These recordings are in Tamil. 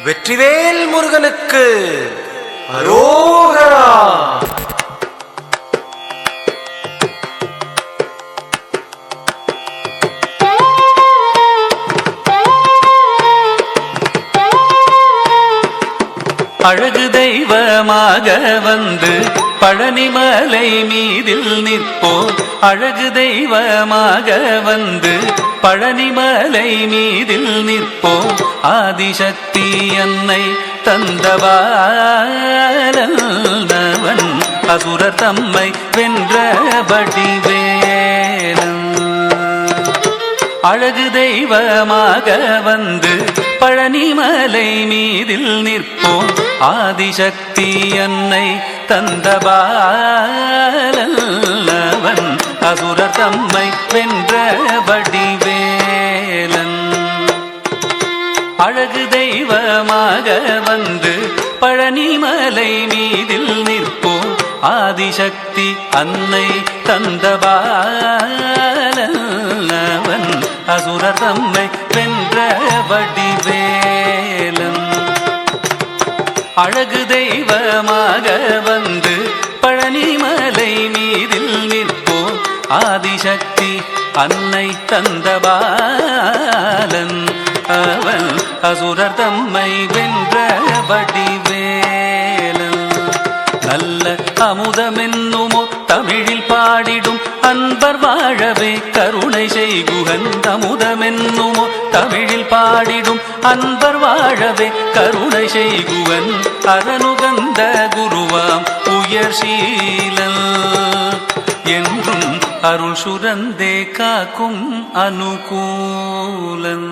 வெற்றிவேல் முருகனுக்கு அரோகரா. அழகு தெய்வமாக வந்து பழனிமலை மீதில் நிற்போம். அழகு தெய்வமாக வந்து பழனிமலை மீதில் நிற்போம். ஆதிசக்தி அன்னை தந்தவாளவன் அசுரர் தம்மை வென்ற வடிவேலன். அழகு தெய்வமாக வந்து பழனிமலை மீதில் நிற்போம். ஆதிசக்தி அன்னை தந்தபாலவன் அசுரர் தம்மை வென்ற வடிவேலன். அழகு தெய்வமாக வந்து பழனிமலை மீதில் நிற்போம். ஆதிசக்தி அன்னை தந்தபாலவன் அசுரர் தம்மை வென்ற வடிவேலன். அழகு தெய்வமாக வந்து பழனிமலை மீதில் நிற்போம். ஆதிசக்தி அன்னை தந்தபாலன் அவன் அசுரர் தம்மை வென்ற வடிவேலன். நல்ல அமுதமென்னுமோ தமிழில் பாடிடும் அன்பர் வாழவே கருணை செய்குகன். அமுதமென்னுமோ தமிழில் பாடிடும் அன்பர் வாழவே கருணை செய்குவன். அரணுகந்த குருவாம் உயர் சீலன் என்றும் அருள் சுரந்தே காக்கும் அனுகூலன்.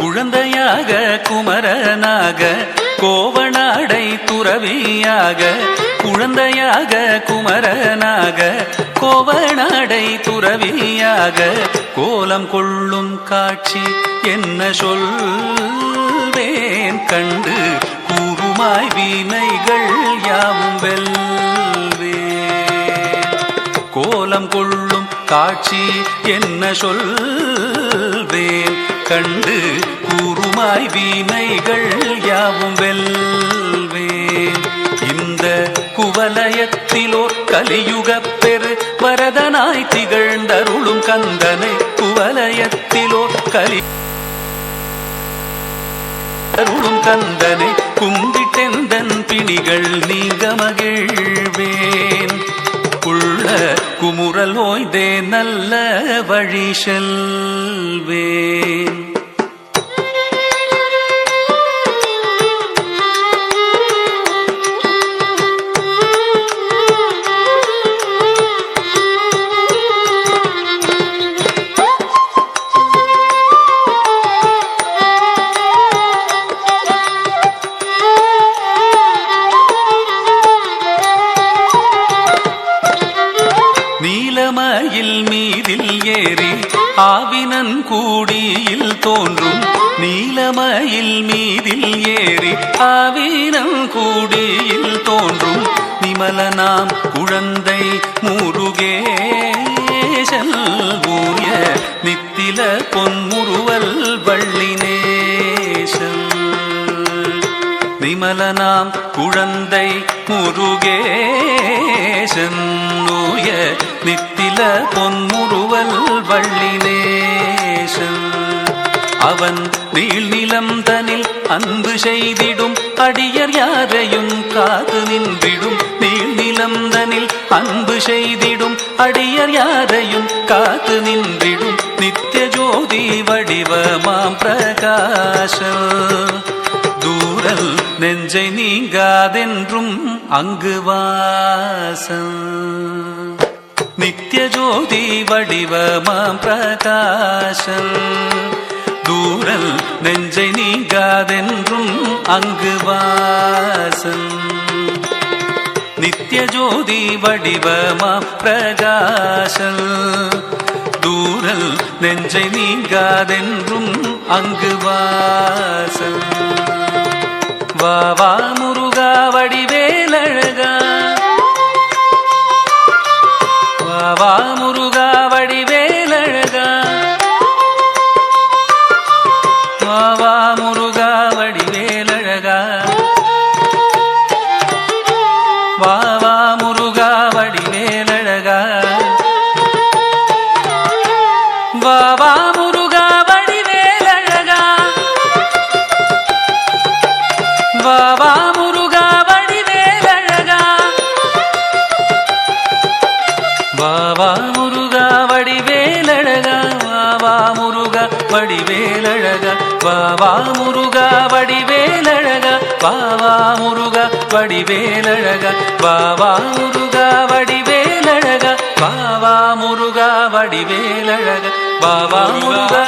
குழந்தையாக குமரனாக கோவனாடை துறவியாக. குழந்தையாக குமரனாக கோவனாடை துறவியாக கோலம் கொள்ளும் காட்சி என்ன சொல்வேன் கண்டு கூறுமாய் வினைகள் யாவும் வெல்வேன். கோலம் கொள்ளும் காட்சி என்ன சொல்வேன் கண்டு கூறுமாய் வினைகள் யாவும் வெல்வேன். இந்த குவலயத்திலோர் கலியுகப் பெரு வரதனாய் திகழ்ந்தருளும் கந்தனை. குவலயத்திலோர் அருளும் கந்தனை கும்பிட்டெந்தன் பிணிகள் நீங்க மகிழ்வேன். உள்ள குமுறல் ஓய்தே நல்ல வழி செல்வேன். நீலமயில் மீதில் ஏறி ஆவினன் கூடியில் தோன்றும். நீலமயில் மீதில் ஏறி ஆவினன் கூடியில் தோன்றும். நிமலனாம் குழந்தை முருகேசன் ஊய நித்தில பொன்முருவல் வள்ளினேசன். நிமலனாம் குழந்தை முருகேசன் ஊய நித்தில பொன்முருவல் வள்ளினேசன். அவன் நீள்நிலம் தனில் அன்பு செய்திடும் அடியர் யாரையும் காத்து நின்றிடும். நீள்நிலம் தனில் அன்பு செய்திடும் அடியர் யாரையும் காத்து நின்றிடும். நித்திய ஜோதி வடிவமாம் பிரகாசம் தூரல் நெஞ்சை நீங்காதென்றும் அங்கு வாசம். நித்திய ஜோதி வடிவமாம் பிரகாசம் தூரல் நெஞ்சை நீங்காதென்றும் அங்கு வாசம். நித்திய ஜோதி வடிவமா பிரகாசல் தூரல் நெஞ்சை நீங்காதென்றும் அங்கு வாசல் வா வா முருகா வடிவேலழகா வா வா முருகா வடிவேலழகா வா வா முருகா வடிவேலழகா வா வா முருகா வடிவேலழகா வா வா முருகா வடிவேலழகா வா வா முருகா வடிவேலழகா வா வா முருகா வடிவேலழகா வா வா முருகா வடிவேலழகா வா வா முருகா வடிவேலழகா வா வா முருகா வடிவேலழகா வா வா முருகா வடிவேலழகா வா வா முருகா வடிவேலழகா வா வா முருகா